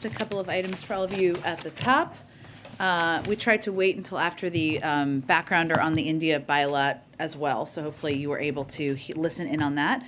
just a couple of items for all of you at the top. We tried to wait until after the backgrounder on the India bylaw as well, so hopefully you were able to listen in on that.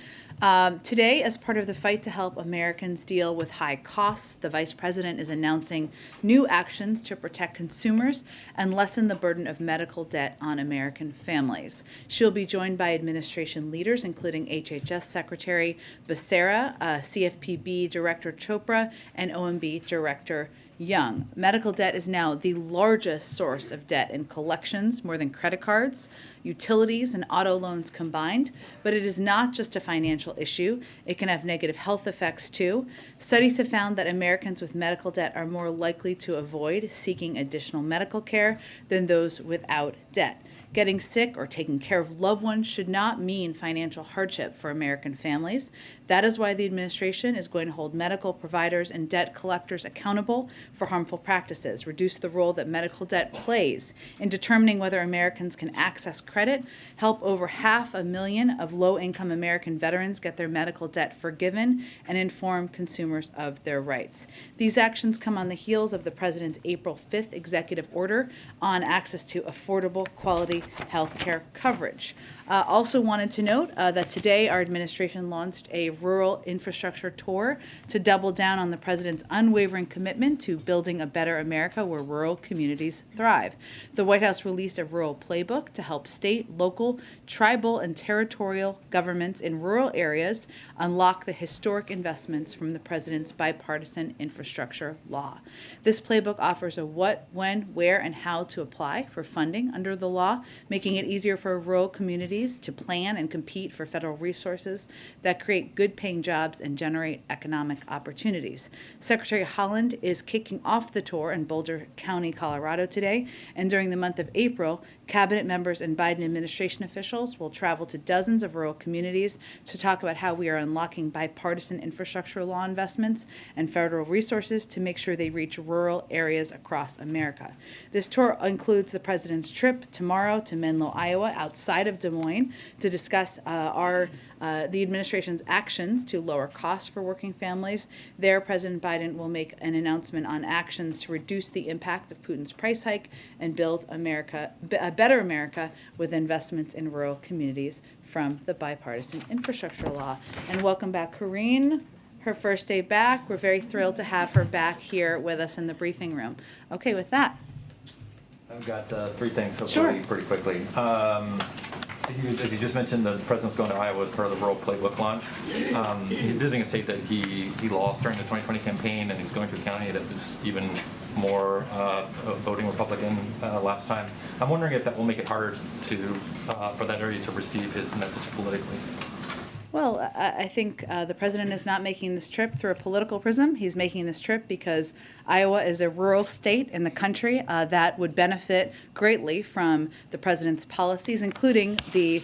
Today, as part of the fight to help Americans deal with high costs, the Vice President is announcing new actions to protect consumers and lessen the burden of medical debt on American families. She'll be joined by administration leaders, including HHS Secretary Becerra, CFPB Director Chopra, and OMB Director Young. Medical debt is now the largest source of debt in collections, more than credit cards, utilities, and auto loans combined. But it is not just a financial issue. It can have negative health effects too. Studies have found that Americans with medical debt are more likely to avoid seeking additional medical care than those without debt. Getting sick or taking care of loved ones should not mean financial hardship for American families. That is why the administration is going to hold medical providers and debt collectors accountable for harmful practices, reduce the role that medical debt plays in determining whether Americans can access credit, help over 500,000 of low-income American veterans get their medical debt forgiven, and inform consumers of their rights. These actions come on the heels of the President's April 5th executive order on access to affordable, quality health care coverage. Also wanted to note that today our administration launched a rural infrastructure tour to double down on the President's unwavering commitment to building a better America where rural communities thrive. The White House released a rural playbook to help state, local, tribal, and territorial governments in rural areas unlock the historic investments from the President's bipartisan infrastructure law. This playbook offers a what, when, where, and how to apply for funding under the law, making it easier for rural communities to plan and compete for federal resources that create good-paying jobs and generate economic opportunities. Secretary Haaland is kicking off the tour in Boulder County, Colorado today, and during the month of April, cabinet members and Biden administration officials will travel to dozens of rural communities to talk about how we are unlocking bipartisan infrastructure law investments and federal resources to make sure they reach rural areas across America. This tour includes the President's trip tomorrow to Menlo, Iowa, outside of Des Moines, to discuss the administration's actions to lower costs for working families. There, President Biden will make an announcement on actions to reduce the impact of Putin's price hike and build a better America with investments in rural communities from the bipartisan infrastructure law. And welcome back, Corinne. Her first day back. We're very thrilled to have her back here with us in the briefing room. Okay, with that. I've got three things, hopefully, pretty quickly. As you just mentioned, the President's going to Iowa as part of the Rural Playbook launch. He's visiting a state that he lost during the 2020 campaign, and he's going to a county that was even more voting Republican last time. I'm wondering if that will make it harder for that area to receive his message politically. Well, I think the President is not making this trip through a political prism. He's making this trip because Iowa is a rural state in the country that would benefit greatly from the President's policies, including the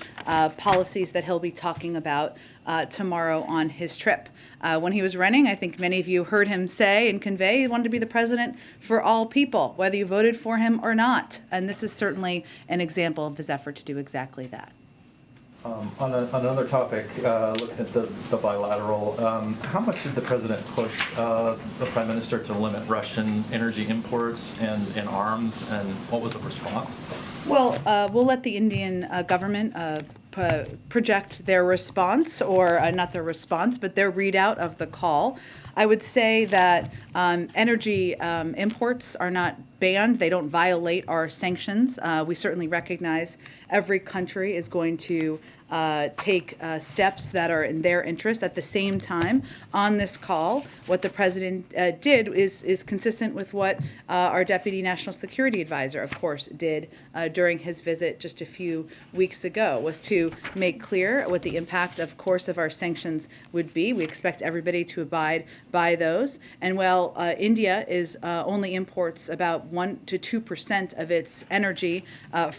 policies that he'll be talking about tomorrow on his trip. When he was running, I think many of you heard him say and convey he wanted to be the president for all people, whether you voted for him or not. And this is certainly an example of his effort to do exactly that. On another topic, looking at the bilateral, how much did the President push the Prime Minister to limit Russian energy imports and arms, and what was the response? Well, we'll let the Indian government project their response, or not their response, but their readout of the call. I would say that energy imports are not banned. They don't violate our sanctions. We certainly recognize every country is going to take steps that are in their interest. At the same time, on this call, what the President did is consistent with what our Deputy National Security Advisor, of course, did during his visit just a few weeks ago, was to make clear what the impact, of course, of our sanctions would be. We expect everybody to abide by those. And while India only imports about 1% to 2% of its energy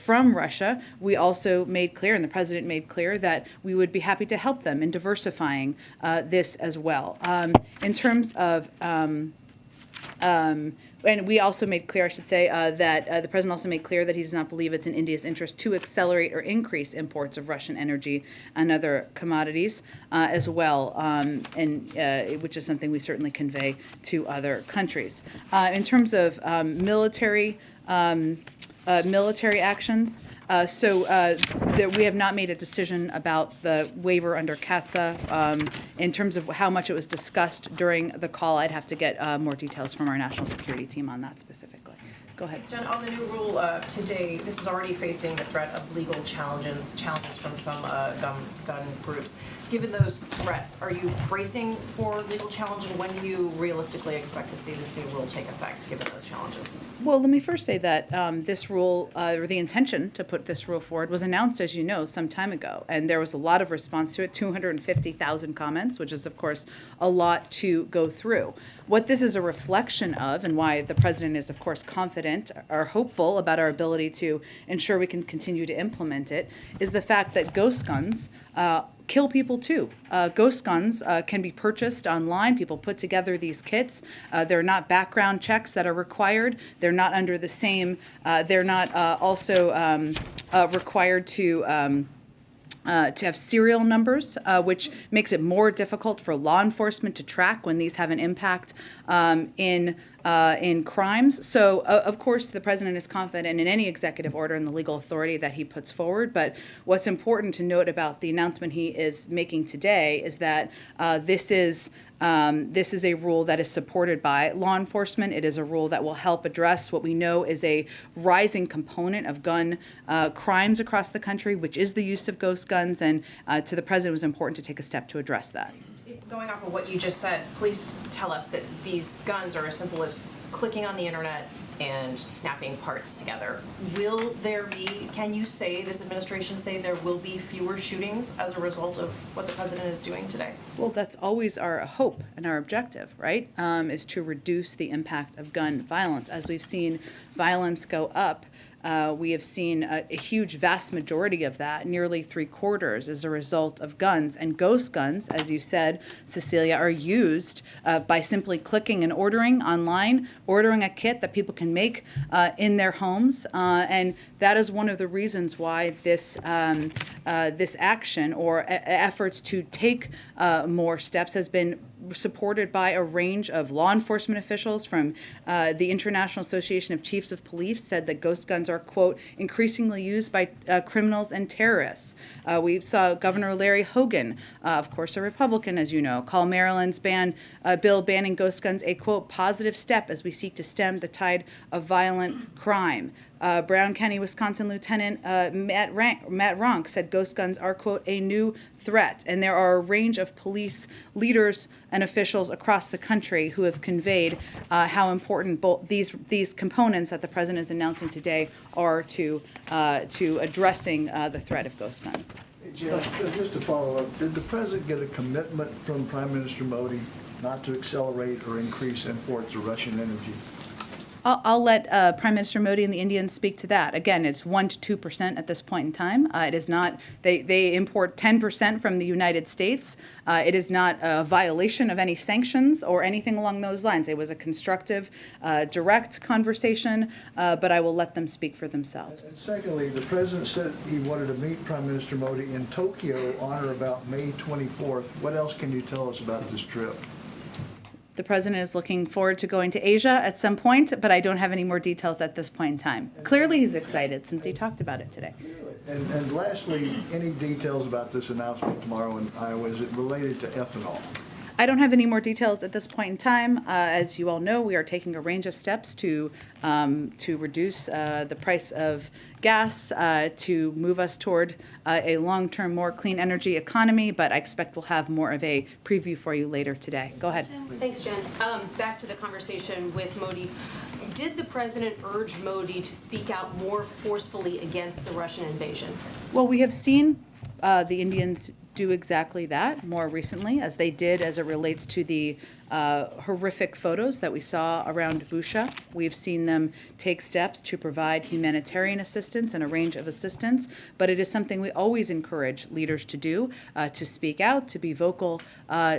from Russia, we also made clear, and the President made clear, that we would be happy to help them in diversifying this as well. In terms of And we also made clear, I should say, that the president also made clear that he does not believe it's in India's interest to accelerate or increase imports of Russian energy and other commodities as well, which is something we certainly convey to other countries. In terms of military actions. We have not made a decision about the waiver under CATSA. In terms of how much it was discussed during the call, I'd have to get more details from our national security team on that specifically. Go ahead. Jen, on the new rule today, this is already facing the threat of legal challenges from some gun groups. Given those threats, are you bracing for legal challenge, and when do you realistically expect to see this new rule take effect, given those challenges? Well, let me first say that this rule, or the intention to put this rule forward, was announced, as you know, some time ago, and there was a lot of response to it, 250,000 comments, which is, of course, a lot to go through. What this is a reflection of, and why the president is, of course, confident or hopeful about our ability to ensure we can continue to implement it, is the fact that ghost guns kill people too. Ghost guns can be purchased online. People put together these kits. There are not background checks that are required. They're not under the same, they're not also required to have serial numbers, which makes it more difficult for law enforcement to track when these have an impact in crimes. So, of course, the president is confident in any executive order and the legal authority that he puts forward. But what's important to note about the announcement he is making today is that this is a rule that is supported by law enforcement. It is a rule that will help address what we know is a rising component of gun crimes across the country, which is the use of ghost guns. And to the president, it was important to take a step to address that. Going off of what you just said, please tell us that these guns are as simple as clicking on the internet and snapping parts together. Will there be, can you say, this administration say there will be fewer shootings as a result of what the president is doing today? Well, that's always our hope and our objective, right, is to reduce the impact of gun violence. As we've seen violence go up, we have seen a huge, vast majority of that, nearly 3/4, as a result of guns. And ghost guns, as you said, Cecilia, are used by simply clicking and ordering online, ordering a kit that people can make in their homes. And that is one of the reasons why this action or efforts to take more steps has been supported by a range of law enforcement officials. From the International Association of Chiefs of Police said that ghost guns are, quote, increasingly used by criminals and terrorists. We saw Governor Larry Hogan, of course a Republican, as you know, call Maryland's bill banning ghost guns a, quote, positive step as we seek to stem the tide of violent crime. Brown County, Wisconsin Lieutenant Matt Ronk said ghost guns are, quote, a new threat. And there are a range of police leaders and officials across the country who have conveyed how important both these components that the president is announcing today are to addressing the threat of ghost guns. Hey, Jen, just to follow up, did the president get a commitment from Prime Minister Modi not to accelerate or increase imports of Russian energy? I'll let Prime Minister Modi and the Indians speak to that. Again, it's 1% to 2% at this point in time. It is not, they import 10% from the United States. It is not a violation of any sanctions or anything along those lines. It was a constructive, direct conversation, but I will let them speak for themselves. And secondly, the president said he wanted to meet Prime Minister Modi in Tokyo on or about May 24th. What else can you tell us about this trip? The president is looking forward to going to Asia at some point, but I don't have any more details at this point in time. Clearly he's excited since he talked about it today. And lastly, any details about this announcement tomorrow in Iowa? Is it related to ethanol? I don't have any more details at this point in time. As you all know, we are taking a range of steps to reduce the price of gas, to move us toward a long-term, more clean energy economy, but I expect we'll have more of a preview for you later today. Go ahead. Thanks, Jen. Back to the conversation with Modi. Did the president urge Modi to speak out more forcefully against the Russian invasion? Well, we have seen the Indians do exactly that more recently, as they did as it relates to the horrific photos that we saw around Busha. We've seen them take steps to provide humanitarian assistance and a range of assistance, but it is something we always encourage leaders to do, to speak out, to be vocal,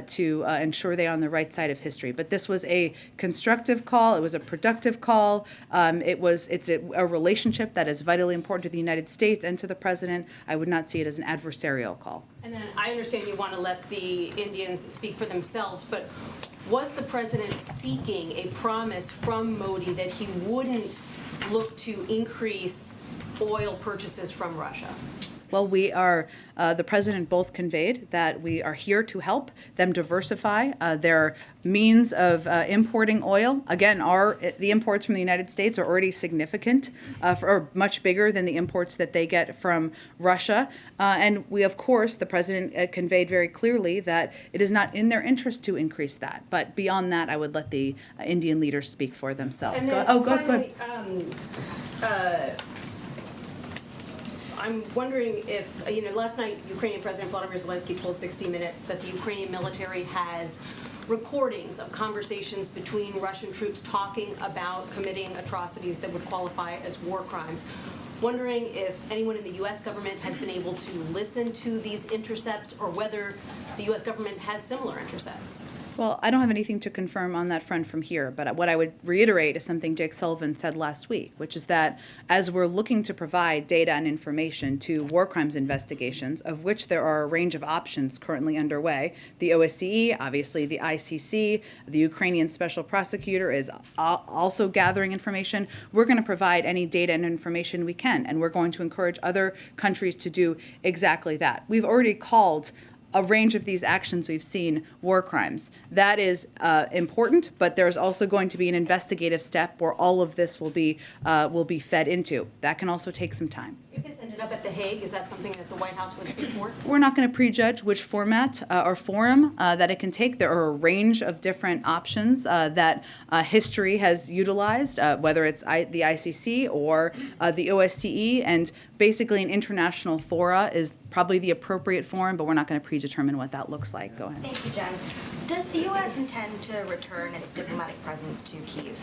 to ensure they are on the right side of history. But this was a constructive call. It was a productive call. It's a relationship that is vitally important to the United States and to the president. I would not see it as an adversarial call. And then I understand you want to let the Indians speak for themselves, but was the president seeking a promise from Modi that he wouldn't look to increase oil purchases from Russia? Well, the president both conveyed that we are here to help them diversify their means of importing oil. Again, the imports from the United States are already significant, or much bigger than the imports that they get from Russia. And we, of course, the president conveyed very clearly that it is not in their interest to increase that. But beyond that, I would let the Indian leaders speak for themselves. And then Go ahead. I'm wondering if, last night, Ukrainian President Volodymyr Zelensky told 60 Minutes that the Ukrainian military has recordings of conversations between Russian troops talking about committing atrocities that would qualify as war crimes. Wondering if anyone in the U.S. government has been able to listen to these intercepts, or whether the U.S. government has similar intercepts. Well, I don't have anything to confirm on that front from here, but what I would reiterate is something Jake Sullivan said last week, which is that as we're looking to provide data and information to war crimes investigations, of which there are a range of options currently underway, the OSCE, obviously the ICC, the Ukrainian special prosecutor is also gathering information. We're going to provide any data and information we can, and we're going to encourage other countries to do exactly that. We've already called a range of these actions we've seen war crimes. That is important, but there's also going to be an investigative step where all of this will be fed into. That can also take some time. If this ended up at The Hague, is that something that the White House would support? We're not going to prejudge which format or forum that it can take. There are a range of different options that history has utilized, whether it's the ICC or the OSCE, and basically an international fora is probably the appropriate forum, but we're not going to predetermine what that looks like. Go ahead. Thank you, Jen. Does the U.S. intend to return its diplomatic presence to Kyiv?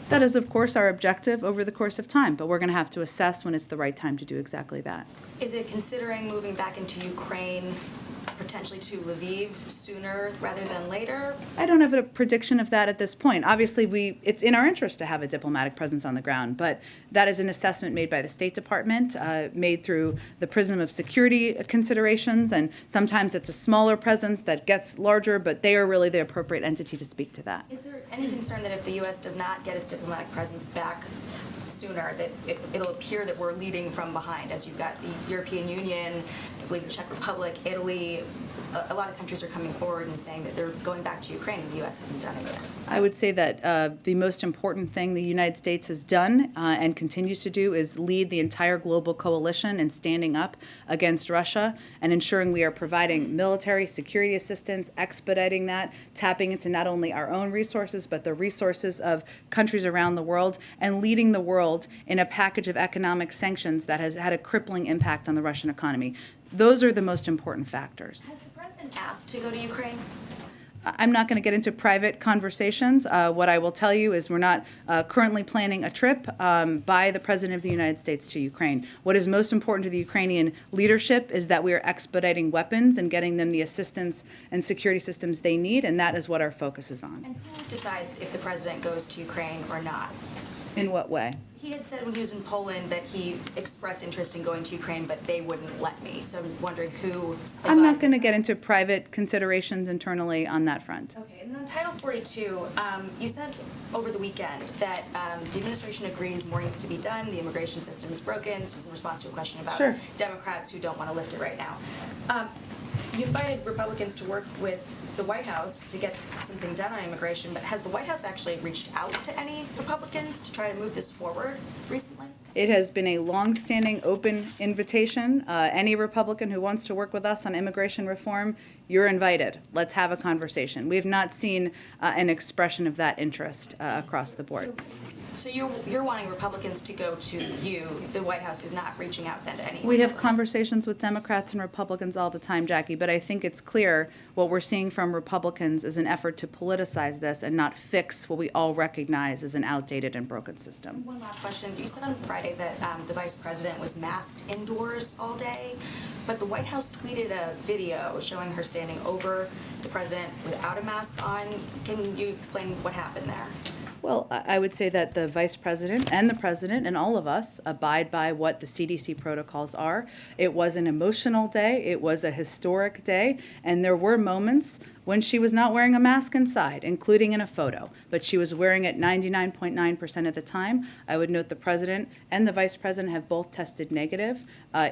That is, of course, our objective over the course of time, but we're going to have to assess when it's the right time to do exactly that. Is it considering moving back into Ukraine, potentially to Lviv, sooner rather than later? I don't have a prediction of that at this point. Obviously, it's in our interest to have a diplomatic presence on the ground, but that is an assessment made by the State Department, made through the prism of security considerations, and sometimes it's a smaller presence that gets larger, but they are really the appropriate entity to speak to that. Is there any concern that if the U.S. does not get its diplomatic presence back sooner, that it'll appear that we're leading from behind, as you've got the European Union, I believe the Czech Republic, Italy, a lot of countries are coming forward and saying that they're going back to Ukraine, and the U.S. hasn't done it yet. I would say that the most important thing the United States has done and continues to do is lead the entire global coalition in standing up against Russia and ensuring we are providing military security assistance, expediting that, tapping into not only our own resources, but the resources of countries around the world, and leading the world in a package of economic sanctions that has had a crippling impact on the Russian economy. Those are the most important factors. Has the president asked to go to Ukraine? I'm not going to get into private conversations. What I will tell you is we're not currently planning a trip by the President of the United States to Ukraine. What is most important to the Ukrainian leadership is that we are expediting weapons and getting them the assistance and security systems they need, and that is what our focus is on. And who decides if the president goes to Ukraine or not? In what way? He had said when he was in Poland that he expressed interest in going to Ukraine, but they wouldn't let me. So I'm wondering who I'm not advises going to that. get into private considerations internally on that front. Okay, and then on Title 42, you said over the weekend that the administration agrees more needs to be done, the immigration system is broken. This was in response to a question about Sure. Democrats who don't want to lift it right now. You invited Republicans to work with the White House to get something done on immigration, but has the White House actually reached out to any Republicans to try to move this forward recently? It has been a long-standing open invitation. Any Republican who wants to work with us on immigration reform, you're invited. Let's have a conversation. We have not seen an expression of that interest across the board. So you're wanting Republicans to go to you. The White House is not reaching out then to anyone. We have conversations with Democrats and Republicans all the time, Jackie, but I think it's clear what we're seeing from Republicans is an effort to politicize this and not fix what we all recognize as an outdated and broken system. One last question. You said on Friday that the vice president was masked indoors all day, but the White House tweeted a video showing her standing over the president without a mask on. Can you explain what happened there? Well, I would say that the vice president and the president and all of us abide by what the CDC protocols are. It was an emotional day. It was a historic day. And there were moments when she was not wearing a mask inside, including in a photo, but she was wearing it 99.9% of the time. I would note the president and the vice president have both tested negative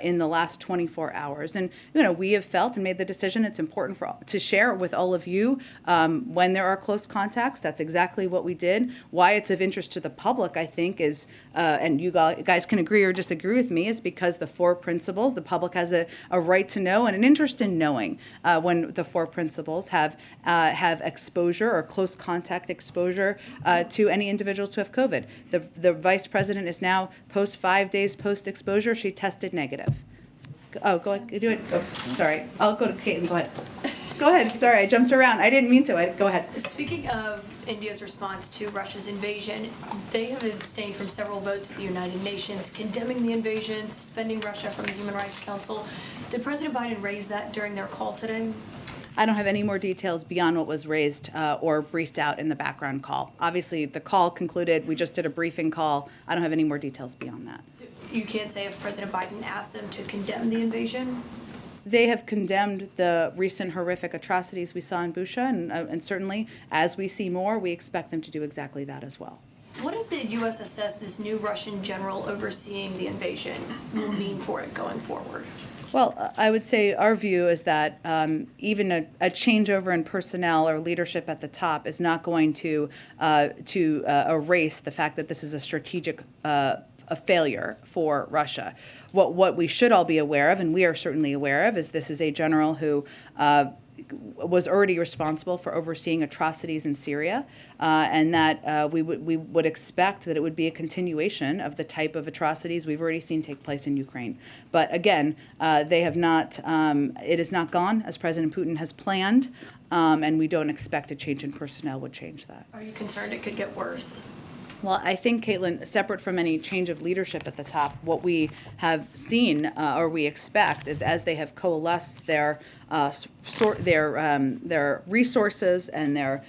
in the last 24 hours. And, we have felt and made the decision it's important to share with all of you when there are close contacts. That's exactly what we did. Why it's of interest to the public, I think, is, and you guys can agree or disagree with me, is because the four principles, the public has a right to know and an interest in knowing when the four principles have exposure or close contact exposure to any individuals who have COVID. The vice president is now 5 days post-exposure. She tested negative. Oh, go ahead. Do it. Oh, sorry. I'll go to Caitlin. Go ahead. Go ahead. Sorry, I jumped around. I didn't mean to. Go ahead. Speaking of India's response to Russia's invasion, they have abstained from several votes at the United Nations condemning the invasion, suspending Russia from the Human Rights Council. Did President Biden raise that during their call today? I don't have any more details beyond what was raised or briefed out in the background call. Obviously, the call concluded. We just did a briefing call. I don't have any more details beyond that. So you can't say if President Biden asked them to condemn the invasion? They have condemned the recent horrific atrocities we saw in Busha, and certainly, as we see more, we expect them to do exactly that as well. What does the U.S. assess this new Russian general overseeing the invasion will mean for it going forward? Well, I would say our view is that even a changeover in personnel or leadership at the top is not going to erase the fact that this is a strategic a failure for Russia. What we should all be aware of, and we are certainly aware of, is this is a general who was already responsible for overseeing atrocities in Syria, and that we would expect that it would be a continuation of the type of atrocities we've already seen take place in Ukraine. But again, they have not. It is not gone as President Putin has planned, and we don't expect a change in personnel would change that. Are you concerned it could get worse? Well, I think, Caitlin, separate from any change of leadership at the top, what we have seen or we expect is as they have coalesced their resources and their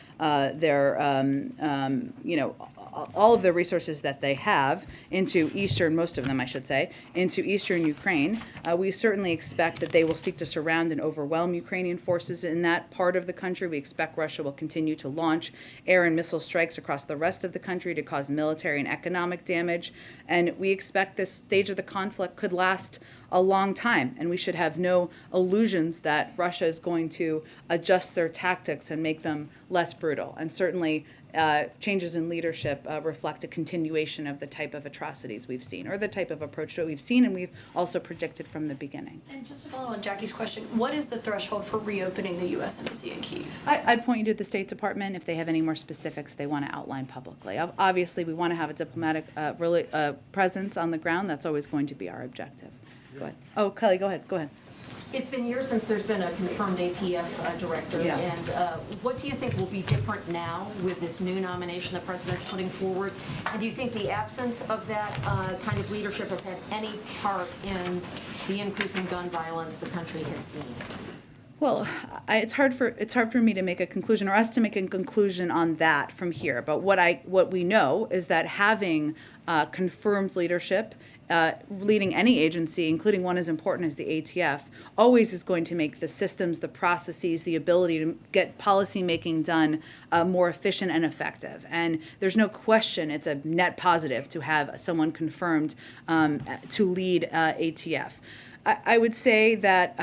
all of the resources that they have into most of them, I should say, into eastern Ukraine, we certainly expect that they will seek to surround and overwhelm Ukrainian forces in that part of the country. We expect Russia will continue to launch air and missile strikes across the rest of the country to cause military and economic damage. And we expect this stage of the conflict could last a long time, and we should have no illusions that Russia is going to adjust their tactics and make them less brutal. And certainly changes in leadership reflect a continuation of the type of atrocities we've seen, or the type of approach that we've seen and we've also predicted from the beginning. And just to follow on Jackie's question, what is the threshold for reopening the U.S. Embassy in Kyiv? I'd point you to the State Department if they have any more specifics they want to outline publicly. Obviously, we want to have a diplomatic presence on the ground. That's always going to be our objective. Go ahead. Oh, Kelly, go ahead. It's been years since there's been a confirmed ATF director, Yeah. and what do you think will be different now with this new nomination the president's putting forward? And do you think the absence of that kind of leadership has had any part in the increase in gun violence the country has seen? Well, it's hard for me to make a conclusion, or us to make a conclusion on that from here. But what we know is that having confirmed leadership leading any agency, including one as important as the ATF, always is going to make the systems, the processes, the ability to get policy making done more efficient and effective. And there's no question it's a net positive to have someone confirmed to lead ATF. I would say that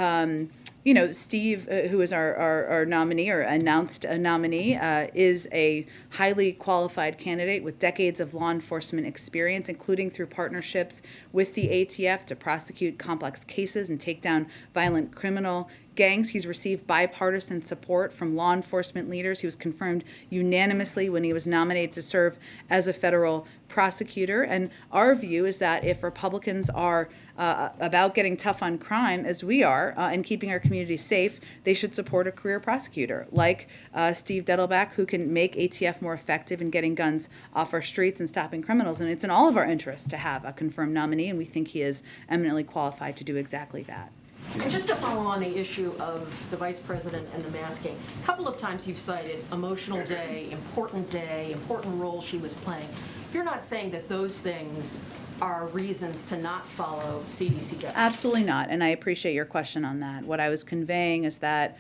Steve, who is our nominee or announced nominee, is a highly qualified candidate with decades of law enforcement experience, including through partnerships with the ATF to prosecute complex cases and take down violent criminal gangs. He's received bipartisan support from law enforcement leaders. He was confirmed unanimously when he was nominated to serve as a federal prosecutor. And our view is that if Republicans are about getting tough on crime, as we are, and keeping our communities safe, they should support a career prosecutor like Steve Dettelbach, who can make ATF more effective in getting guns off our streets and stopping criminals. And it's in all of our interests to have a confirmed nominee, and we think he is eminently qualified to do exactly that. And just to follow on the issue of the vice president and the masking, a couple of times you've cited emotional day, important role she was playing. You're not saying that those things are reasons to not follow CDC guidelines? Absolutely not, and I appreciate your question on that. What I was conveying is that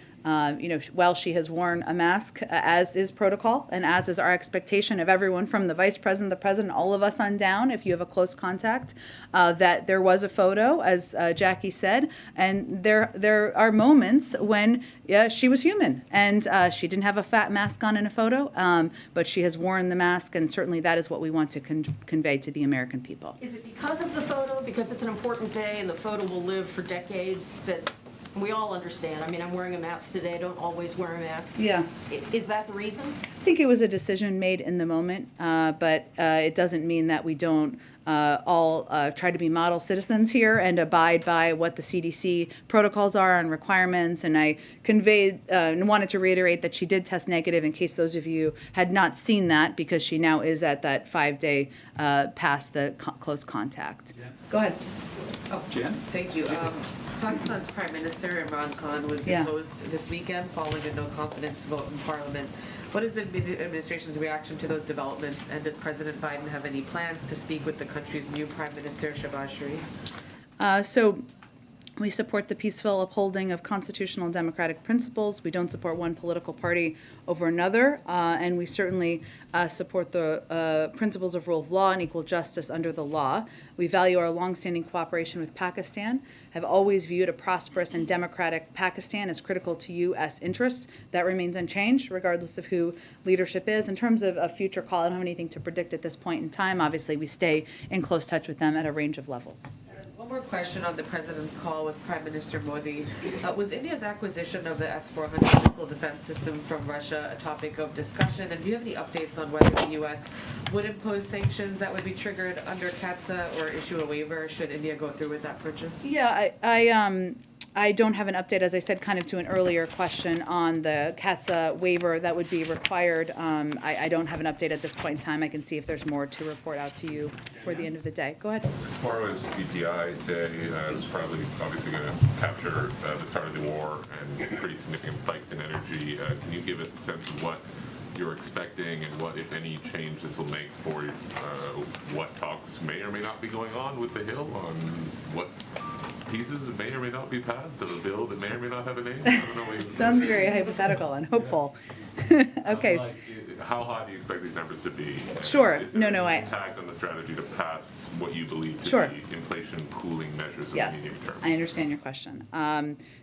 while she has worn a mask, as is protocol, and as is our expectation of everyone from the vice president, the president, all of us on down, if you have a close contact, that there was a photo, as Jackie said, and there are moments when she was human, and she didn't have a fat mask on in a photo, but she has worn the mask, and certainly that is what we want to convey to the American people. Is it because of the photo, because it's an important day and the photo will live for decades, that we all understand? I mean, I'm wearing a mask today, I don't always wear a mask. Yeah. Is that the reason? I think it was a decision made in the moment, but it doesn't mean that we don't all try to be model citizens here and abide by what the CDC protocols are and requirements. And I conveyed and wanted to reiterate that she did test negative, in case those of you had not seen that, because she now is at that 5-day past the close contact. Yeah. Go ahead. Jen? Thank you. Pakistan's Prime Minister Imran Khan was deposed this weekend following a no-confidence vote in Parliament. What is the administration's reaction to those developments, and does President Biden have any plans to speak with the country's new Prime Minister, Shehbaz Sharif? So we support the peaceful upholding of constitutional and democratic principles. We don't support one political party over another, and we certainly support the principles of rule of law and equal justice under the law. We value our longstanding cooperation with Pakistan, have always viewed a prosperous and democratic Pakistan as critical to U.S. interests. That remains unchanged, regardless of who leadership is. In terms of a future call, I don't have anything to predict at this point in time. Obviously, we stay in close touch with them at a range of levels. One more question on the President's call with Prime Minister Modi. Was India's acquisition of the S-400 missile defense system from Russia a topic of discussion? And do you have any updates on whether the U.S. would impose sanctions that would be triggered under CAATSA or issue a waiver should India go through with that purchase? Yeah, I don't have an update, as I said, kind of to an earlier question on the CAATSA waiver that would be required. I don't have an update at this point in time. I can see if there's more to report out to you for the end of the day. Go ahead. Tomorrow is CPI day. It's probably obviously going to capture the start of the war and pretty significant spikes in energy. Can you give us a sense of what you're expecting and what, if any, change this will make for what talks may or may not be going on with the Hill on what pieces may or may not be passed of a bill that may or may not have a name? I don't know. Sounds very hypothetical and hopeful. Okay. How high do you expect these numbers to be? Sure. Is there No, any impact on the strategy to pass what you believe to Sure. be inflation cooling measures in Yes, the medium term? I understand your question.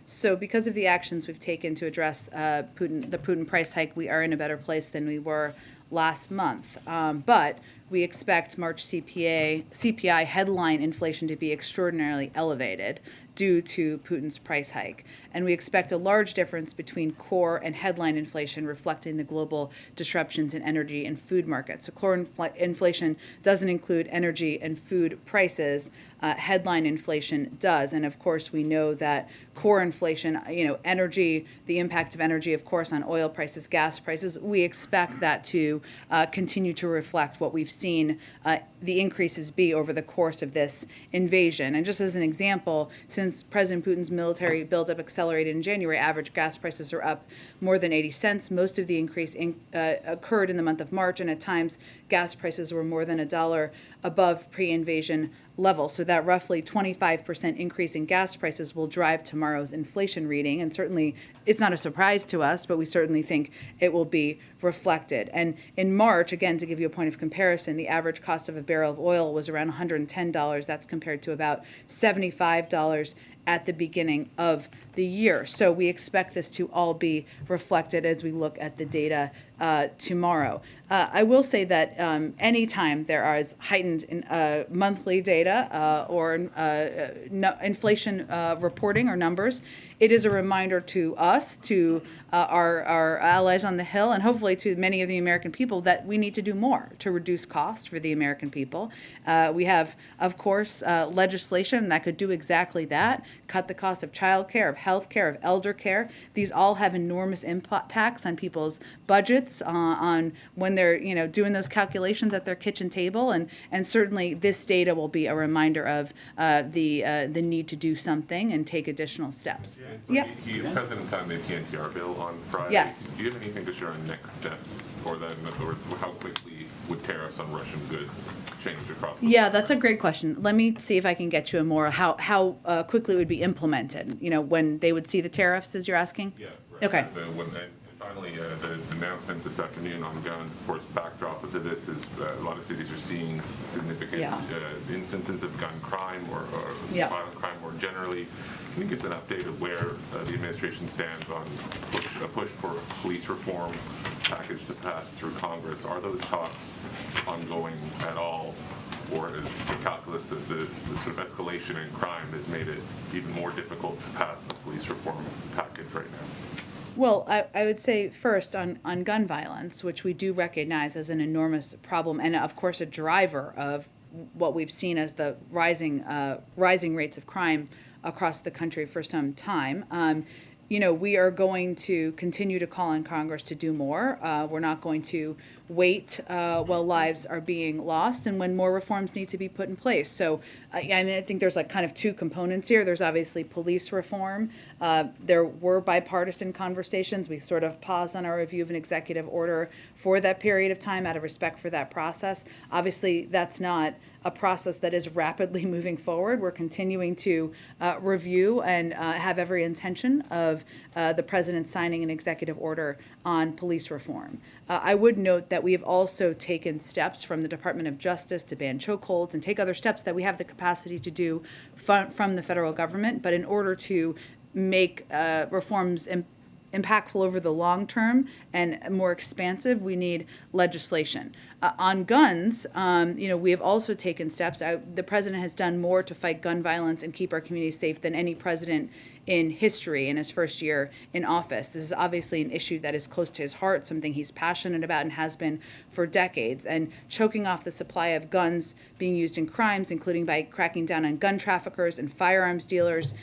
So because of the actions we've taken to address the Putin price hike, we are in a better place than we were last month. But we expect March CPI headline inflation to be extraordinarily elevated due to Putin's price hike. And we expect a large difference between core and headline inflation, reflecting the global disruptions in energy and food markets. So core inflation doesn't include energy and food prices. Headline inflation does. And of course, we know that core inflation, energy, the impact of energy, of course, on oil prices, gas prices, we expect that to continue to reflect what we've seen the increases be over the course of this invasion. And just as an example, since President Putin's military buildup accelerated in January, average gas prices are up more than 80 cents. Most of the increase occurred in the month of March, and at times gas prices were more than $1 above pre-invasion levels. So that roughly 25% increase in gas prices will drive tomorrow's inflation reading. And certainly it's not a surprise to us, but we certainly think it will be reflected. And in March, again, to give you a point of comparison, the average cost of a barrel of oil was around $110. That's compared to about $75 at the beginning of the year. So we expect this to all be reflected as we look at the data tomorrow. I will say that anytime there is heightened monthly data or inflation reporting or numbers, it is a reminder to us, to our allies on the Hill, and hopefully to many of the American people that we need to do more to reduce costs for the American people. We have, of course, legislation that could do exactly that, cut the cost of child care, of health care, of elder care. These all have enormous impacts on people's budgets, on when they're doing those calculations at their kitchen table, and certainly this data will be a reminder of the need to do something and take additional steps. Yeah. The President signed the PNTR bill on Friday. Yes. Do you have anything to share on next steps for that? In other words, how quickly would tariffs on Russian goods change across the Yeah, that's a great question. Let me see if I can get you a more how quickly it would be implemented. When they would see the tariffs, as you're asking? Yeah. Right. Okay. And finally, the announcement this afternoon on guns, of course, backdrop to this is a lot of cities are seeing significant instances of gun crime or violent crime more generally. Can you give us an update of where the administration stands on a push for police reform package to pass through Congress? Are those talks ongoing at all? Or is the calculus of the sort of escalation in crime has made it even more difficult to pass a police reform package right now? Well, I would say first on gun violence, which we do recognize as an enormous problem and, of course, a driver of what we've seen as the rising rates of crime across the country for some time. We are going to continue to call on Congress to do more. We're not going to wait while lives are being lost and when more reforms need to be put in place. So, I think there's kind of two components here. There's obviously police reform. There were bipartisan conversations. We sort of paused on our review of an executive order for that period of time out of respect for that process. Obviously, that's not a process that is rapidly moving forward. We're continuing to review and have every intention of the president signing an executive order on police reform. I would note that we have also taken steps from the Department of Justice to ban chokeholds and take other steps that we have the capacity to do from the federal government. But in order to make reforms impactful over the long term and more expansive, we need legislation. On guns, we have also taken steps. The president has done more to fight gun violence and keep our communities safe than any president in history in his first year in office. This is obviously an issue that is close to his heart, something he's passionate about and has been for decades. And choking off the supply of guns being used in crimes, including by cracking down on gun traffickers and firearms dealers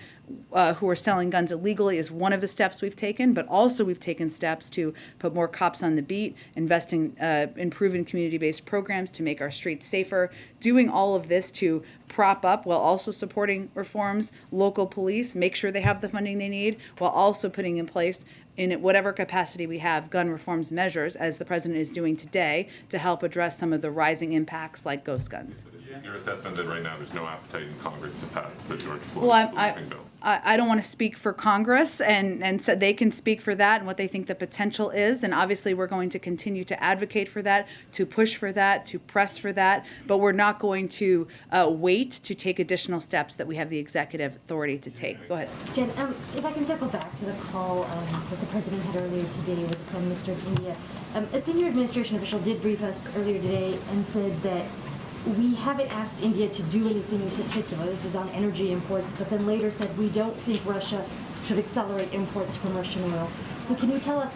who are selling guns illegally, is one of the steps we've taken, but also we've taken steps to put more cops on the beat, investing in proven community-based programs to make our streets safer, doing all of this to prop up while also supporting reforms, local police, make sure they have the funding they need, while also putting in place in whatever capacity we have gun reforms measures, as the president is doing today, to help address some of the rising impacts like ghost guns. Your assessment that right now there's no appetite in Congress to pass the George Floyd policing bill? I don't want to speak for Congress, and so they can speak for that and what they think the potential is. And obviously, we're going to continue to advocate for that, to push for that, to press for that. But we're not going to wait to take additional steps that we have the executive authority to take. Go ahead. Jen, if I can circle back to the call that the president had earlier today with the Prime Minister of India. A senior administration official did brief us earlier today and said that we haven't asked India to do anything in particular. This was on energy imports, but then later said we don't think Russia should accelerate imports from Russian oil. So can you tell us,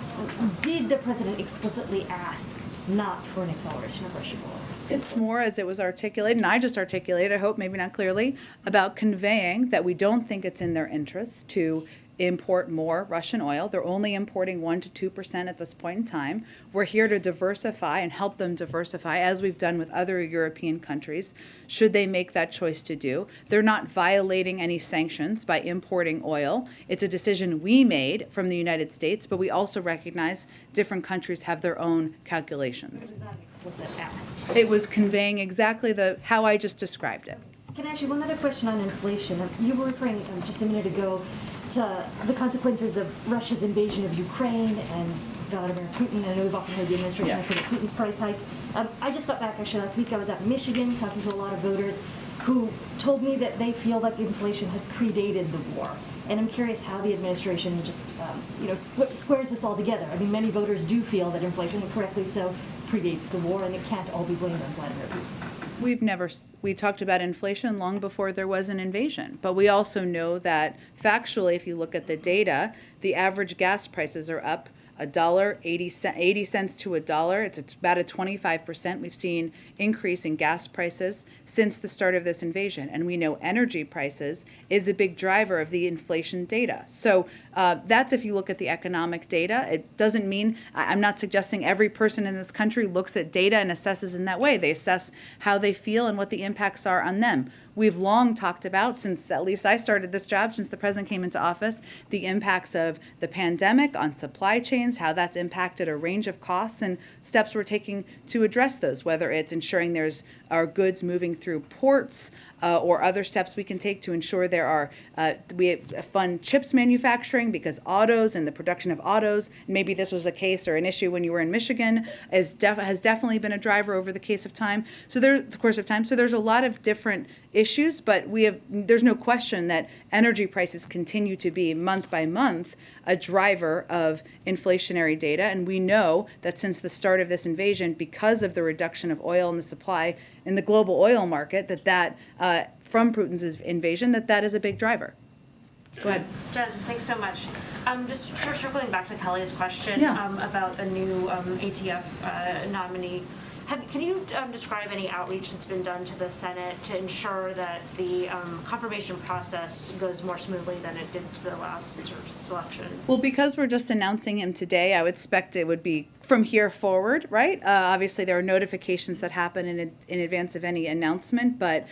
did the president explicitly ask not for an acceleration of Russian oil? It's more, as it was articulated, and I just articulated, I hope maybe not clearly, about conveying that we don't think it's in their interest to import more Russian oil. They're only importing 1% to 2% at this point in time. We're here to diversify and help them diversify, as we've done with other European countries, should they make that choice to do. They're not violating any sanctions by importing oil. It's a decision we made from the United States, but we also recognize different countries have their own calculations. It was conveying exactly how I just described it. Can I ask you one other question on inflation? You were referring just a minute ago to the consequences of Russia's invasion of Ukraine and Vladimir Putin. I know we've often heard the administration credit Putin's price hike. I just got back actually last week. I was out in Michigan talking to a lot of voters. who told me that they feel like inflation has predated the war. And I'm curious how the administration just, squares this all together. I mean, many voters do feel that inflation, and correctly so, predates the war, and it can't all be blamed on Vladimir Putin. We talked about inflation long before there was an invasion, but we also know that factually, if you look at the data, the average gas prices are up $1.80, 80 cents to $1. It's about a 25%. We've seen increase in gas prices since the start of this invasion, and we know energy prices is a big driver of the inflation data. So that's if you look at the economic data. It doesn't mean, I'm not suggesting every person in this country looks at data and assesses in that way. They assess how they feel and what the impacts are on them. We've long talked about, since at least I started this job, since the president came into office, the impacts of the pandemic on supply chains, how that's impacted a range of costs, and steps we're taking to address those, whether it's ensuring there's our goods moving through ports, or other steps we can take to ensure there are, we fund chips manufacturing, because autos and the production of autos, maybe this was a case or an issue when you were in Michigan, has definitely been a driver over the course of time. So there's a lot of different issues, but there's no question that energy prices continue to be month by month a driver of inflationary data. And we know that since the start of this invasion, because of the reduction of oil in the supply in the global oil market, from Putin's invasion, that is a big driver. Go ahead. Jen, thanks so much. Just circling back to Kelly's question about the new ATF nominee. Can you describe any outreach that's been done to the Senate to ensure that the confirmation process goes more smoothly than it did to the last sort of selection? Well, because we're just announcing him today, I would expect it would be from here forward, right? Obviously, there are notifications that happen in advance of any announcement, but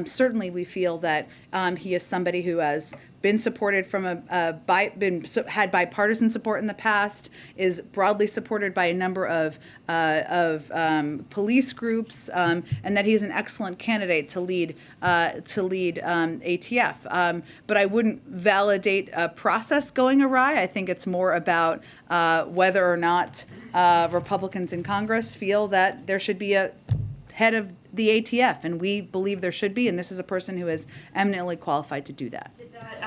certainly we feel that he is somebody who has been supported from had bipartisan support in the past, is broadly supported by a number of police groups, and that he's an excellent candidate to lead ATF. But I wouldn't validate a process going awry. I think it's more about whether or not Republicans in Congress feel that there should be a head of the ATF, and we believe there should be, and this is a person who is eminently qualified to do that. Did that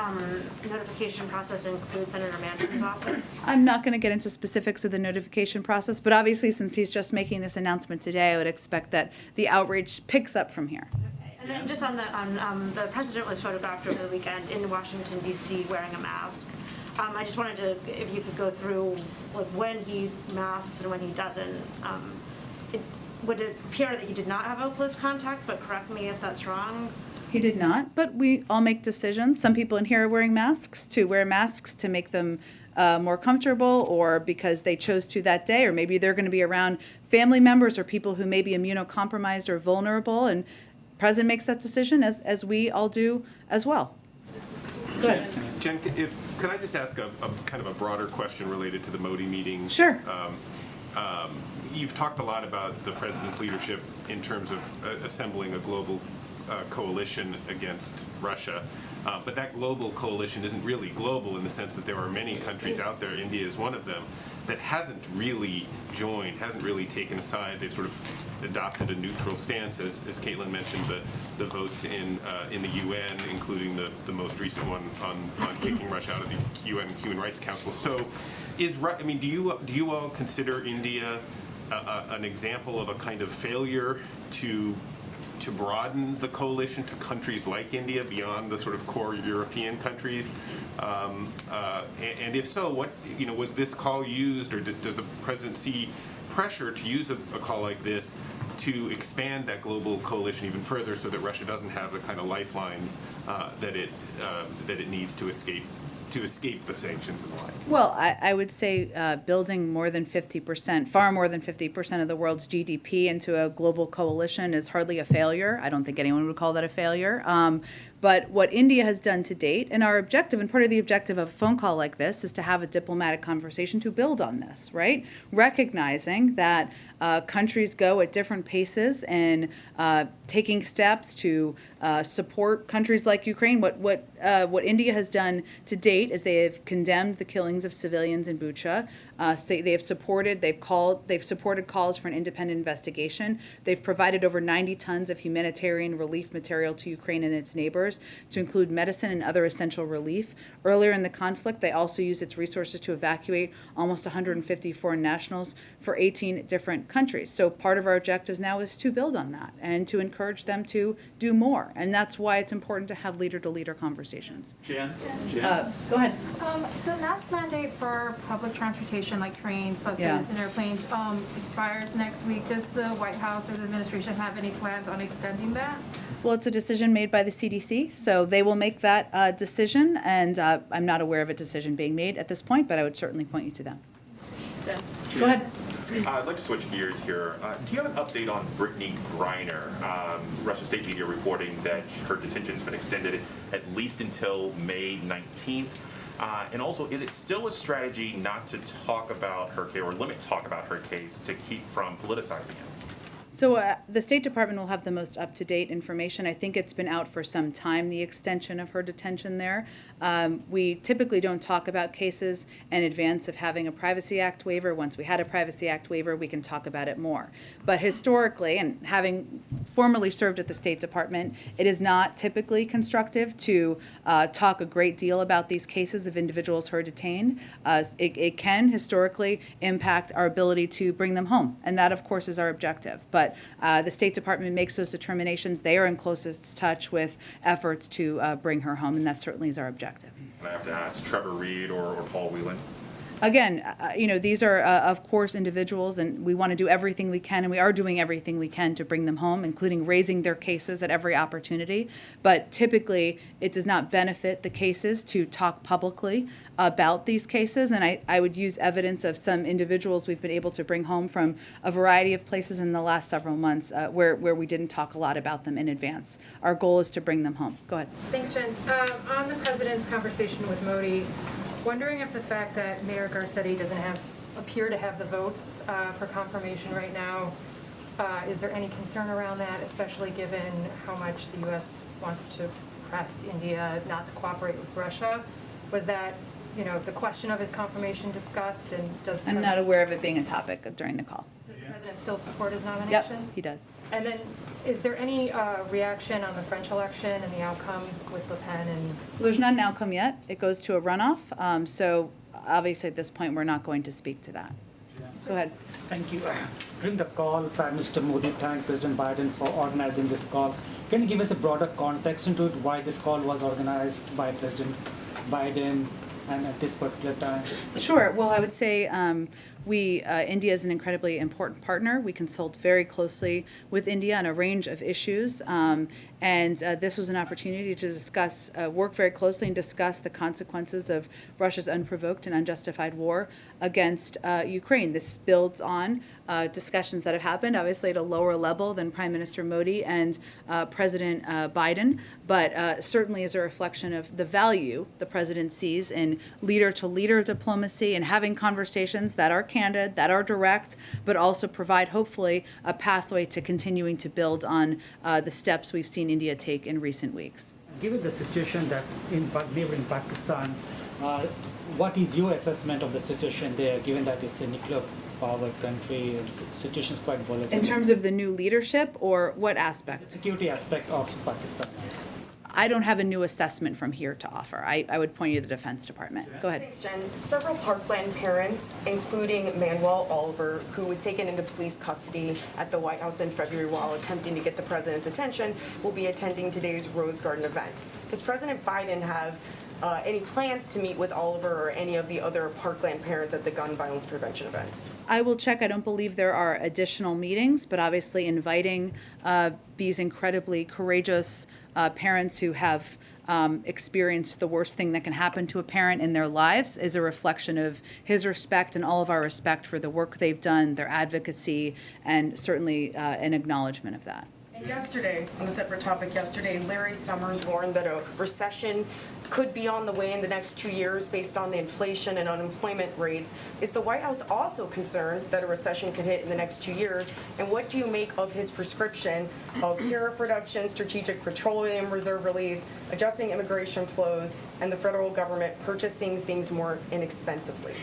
notification process include Senator Manchin's office? I'm not going to get into specifics of the notification process, but obviously since he's just making this announcement today, I would expect that the outreach picks up from here. Okay. And then just on the president was photographed over the weekend in Washington, D.C. wearing a mask. I just wanted to, if you could go through like when he masks and when he doesn't. Would it appear that he did not have a close contact, but correct me if that's wrong? He did not, but we all make decisions. Some people in here are wearing masks to make them more comfortable, or because they chose to that day, or maybe they're going to be around family members or people who may be immunocompromised or vulnerable, and the president makes that decision, as we all do as well. Go ahead. Jen, could I just ask a kind of a broader question related to the Modi meeting? Sure. You've talked a lot about the president's leadership in terms of assembling a global coalition against Russia, but that global coalition isn't really global in the sense that there are many countries out there, India is one of them, that hasn't really joined, hasn't really taken a side. They've sort of adopted a neutral stance, as Caitlin mentioned, the votes in the UN, including the most recent one on kicking Russia out of the UN Human Rights Council. So, do you all consider India an example of a kind of failure to broaden the coalition to countries like India beyond the sort of core European countries? And if so, what was this call used, or does the president see pressure to use a call like this to expand that global coalition even further, so that Russia doesn't have the kind of lifelines that it needs to escape the sanctions and the like? Well, I would say building more than 50%, far more than 50% of the world's GDP into a global coalition is hardly a failure. I don't think anyone would call that a failure. But what India has done to date, and our objective, and part of the objective of a phone call like this, is to have a diplomatic conversation to build on this, right? Recognizing that countries go at different paces and taking steps to support countries like Ukraine. What India has done to date is they have condemned the killings of civilians in Bucha. They've supported calls for an independent investigation. They've provided over 90 tons of humanitarian relief material to Ukraine and its neighbors, to include medicine and other essential relief. Earlier in the conflict, they also used its resources to evacuate almost 150 foreign nationals for 18 different countries. So part of our objectives now is to build on that and to encourage them to do more. And that's why it's important to have leader-to-leader conversations. Jen? Go ahead. The mask mandate for public transportation like trains, buses, and airplanes expires next week. Does the White House or the administration have any plans on extending that? Well, it's a decision made by the CDC, so they will make that decision, and I'm not aware of a decision being made at this point, but I would certainly point you to them. Go ahead. I'd like to switch gears here. Do you have an update on Brittany Griner? Russian state media reporting that her detention's been extended at least until May 19th. And also, is it still a strategy not to talk about her case or limit talk about her case to keep from politicizing it? So the State Department will have the most up-to-date information. I think it's been out for some time, the extension of her detention there. We typically don't talk about cases in advance of having a Privacy Act waiver. Once we had a Privacy Act waiver, we can talk about it more. But historically, and having formerly served at the State Department, it is not typically constructive to talk a great deal about these cases of individuals who are detained. It can historically impact our ability to bring them home, and that, of course, is our objective. But the State Department makes those determinations. They are in closest touch with efforts to bring her home, and that certainly is our objective. And I have to ask Trevor Reed or Paul Whelan. Again, these are, of course, individuals, and we want to do everything we can, and we are doing everything we can to bring them home, including raising their cases at every opportunity. But typically, it does not benefit the cases to talk publicly about these cases, and I would use evidence of some individuals we've been able to bring home from a variety of places in the last several months where we didn't talk a lot about them in advance. Our goal is to bring them home. Go ahead. Thanks, Jen. On the president's conversation with Modi, wondering if the fact that Mayor Garcetti doesn't appear to have the votes for confirmation right now, is there any concern around that, especially given how much the U.S. wants to press India not to cooperate with Russia? Was that, the question of his confirmation discussed, and does I'm not aware of it being a topic during the call. Does the president still support his nomination? Yep, he does. And then, is there any reaction on the French election and the outcome with Le Pen? There's not an outcome yet. It goes to a runoff. So obviously at this point, we're not going to speak to that. Go ahead. Thank you. During the call, Prime Minister Modi thanked President Biden for organizing this call. Can you give us a broader context into it, why this call was organized by President Biden and at this particular time? Sure. Well, I would say India is an incredibly important partner. We consult very closely with India on a range of issues, and this was an opportunity to discuss, work very closely and discuss the consequences of Russia's unprovoked and unjustified war against Ukraine. This builds on discussions that have happened, obviously at a lower level than Prime Minister Modi and President Biden, but certainly is a reflection of the value the president sees in leader-to-leader diplomacy and having conversations that are candid, that are direct, but also provide, hopefully, a pathway to continuing to build on the steps we've seen India take in recent weeks. Given the situation that in neighboring Pakistan, what is your assessment of the situation there, given that it's a nuclear power country, the situation is quite volatile? In terms of the new leadership, or what aspect? The security aspect of Pakistan. I don't have a new assessment from here to offer. I would point you to the Defense Department. Go ahead. Thanks, Jen. Several Parkland parents, including Manuel Oliver, who was taken into police custody at the White House in February while attempting to get the president's attention, will be attending today's Rose Garden event. Does President Biden have any plans to meet with Oliver or any of the other Parkland parents at the gun violence prevention event? I will check. I don't believe there are additional meetings, but obviously inviting these incredibly courageous parents who have experienced the worst thing that can happen to a parent in their lives is a reflection of his respect and all of our respect for the work they've done, their advocacy, and certainly an acknowledgement of that. Yesterday, on a separate topic, Larry Summers warned that a recession could be on the way in the next 2 years based on the inflation and unemployment rates. Is the White House also concerned that a recession could hit in the next 2 years? And what do you make of his prescription of tariff reduction, strategic petroleum reserve release, adjusting immigration flows, and the federal government purchasing things more inexpensively?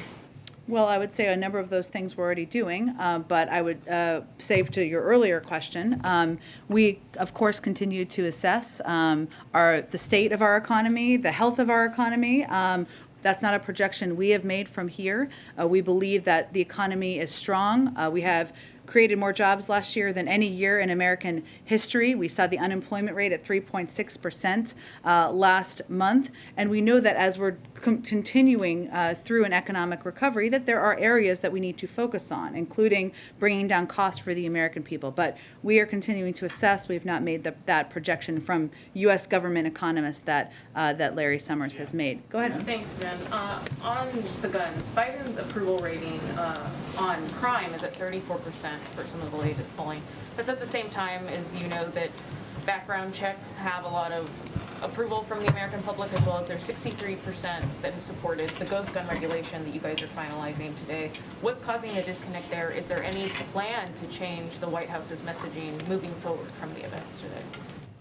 Well, I would say a number of those things we're already doing, but I would say to your earlier question, we of course continue to assess the state of our economy, the health of our economy. That's not a projection we have made from here. We believe that the economy is strong. We have created more jobs last year than any year in American history. We saw the unemployment rate at 3.6% last month. And we know that as we're continuing through an economic recovery, that there are areas that we need to focus on, including bringing down costs for the American people. But we are continuing to assess. We have not made that projection from U.S. government economists that Larry Summers has made. Go ahead. Thanks, Jen. On the guns, Biden's approval rating on crime is at 34% for some of the latest polling. That's at the same time as you know that background checks have a lot of approval from the American public, as well as there's 63% that have supported the ghost gun regulation that you guys are finalizing today. What's causing the disconnect there? Is there any plan to change the White House's messaging moving forward from the events today?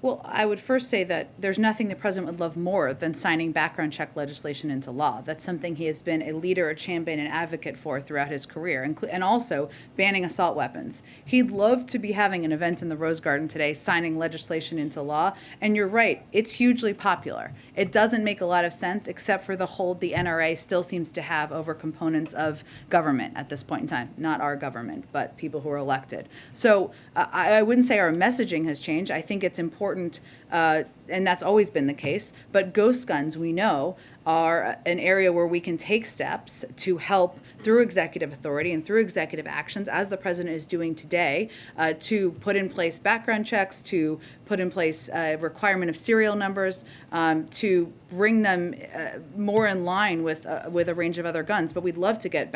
Well, I would first say that there's nothing the president would love more than signing background check legislation into law. That's something he has been a leader, a champion, and advocate for throughout his career, and also banning assault weapons. He'd love to be having an event in the Rose Garden today, signing legislation into law. And you're right, it's hugely popular. It doesn't make a lot of sense, except for the hold the NRA still seems to have over components of government at this point in time. Not our government, but people who are elected. So I wouldn't say our messaging has changed. I think it's important, and that's always been the case, but ghost guns, we know, are an area where we can take steps to help through executive authority and through executive actions, as the president is doing today, to put in place background checks, to put in place a requirement of serial numbers, to bring them more in line with a range of other guns. But we'd love to get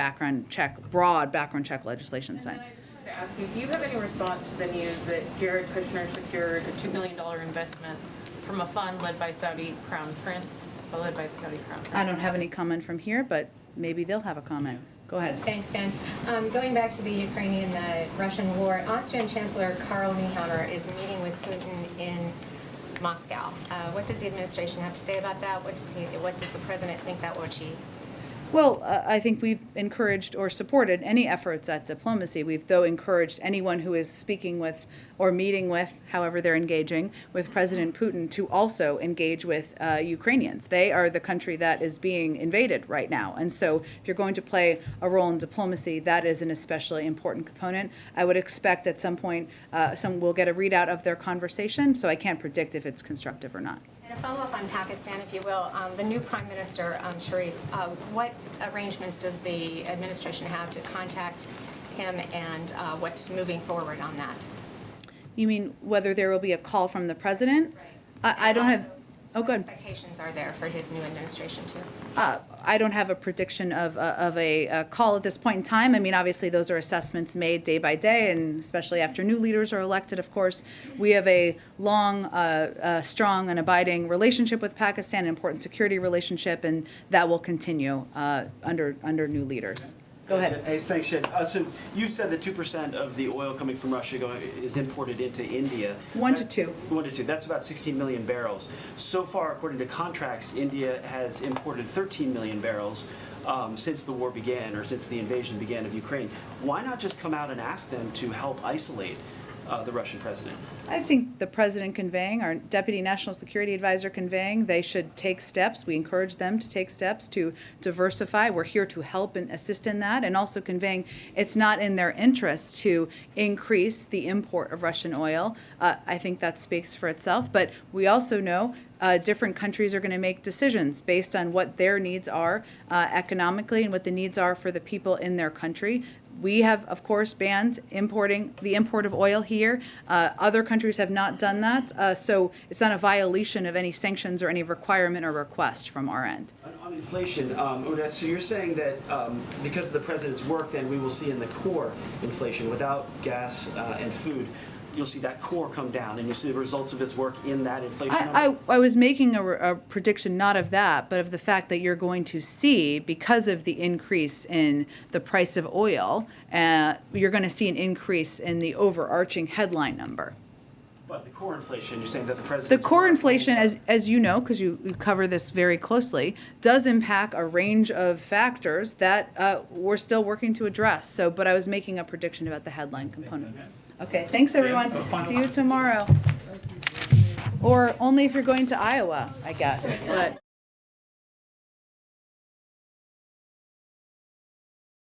broad background check legislation signed. To ask you, do you have any response to the news that Jared Kushner secured a $2 million investment from a fund led by the Saudi Crown Prince? I don't have any comment from here, but maybe they'll have a comment. Go ahead. Thanks, Jen. Going back to the Ukrainian-Russian war, Austrian Chancellor Karl Nehammer is meeting with Putin in Moscow. What does the administration have to say about that? What does the president think that will achieve? Well, I think we've encouraged or supported any efforts at diplomacy. We've, though, encouraged anyone who is speaking with or meeting with, however they're engaging, with President Putin to also engage with Ukrainians. They are the country that is being invaded right now. And so if you're going to play a role in diplomacy, that is an especially important component. I would expect at some point we'll get a readout of their conversation, so I can't predict if it's constructive or not. And a follow-up on Pakistan, if you will. The new Prime Minister, Sharif, what arrangements does the administration have to contact him, and what's moving forward on that? You mean whether there will be a call from the president? Right. I don't have... Oh, what good. expectations are there for his new administration, too? I don't have a prediction of a call at this point in time. I mean, obviously, those are assessments made day by day, and especially after new leaders are elected, of course. We have a long, strong, and abiding relationship with Pakistan, an important security relationship, and that will continue under new leaders. Go ahead. Hey, thanks, Jen. So you said that 2% of the oil coming from Russia is imported into India. 1 to 2. 1 to 2. That's about 16 million barrels. So far, according to contracts, India has imported 13 million barrels since the war began, or since the invasion began of Ukraine. Why not just come out and ask them to help isolate the Russian president? I think the president conveying, our deputy national security advisor conveying, they should take steps. We encourage them to take steps to diversify. We're here to help and assist in that, and also conveying it's not in their interest to increase the import of Russian oil. I think that speaks for itself, but we also know different countries are going to make decisions based on what their needs are economically and what the needs are for the people in their country. We have, of course, banned the import of oil here. Other countries have not done that, so it's not a violation of any sanctions or any requirement or request from our end. On inflation, Uda, so you're saying that because of the president's work, then we will see in the core inflation, without gas and food, you'll see that core come down, and you'll see the results of his work in that inflation number? I was making a prediction not of that, but of the fact that you're going to see, because of the increase in the price of oil, you're going to see an increase in the overarching headline number. But the core inflation, you're saying that the president. The core inflation, as you know, because you cover this very closely, does impact a range of factors that we're still working to address. So, but I was making a prediction about the headline component. Okay, thanks everyone. See you tomorrow. Or only if you're going to Iowa, I guess. But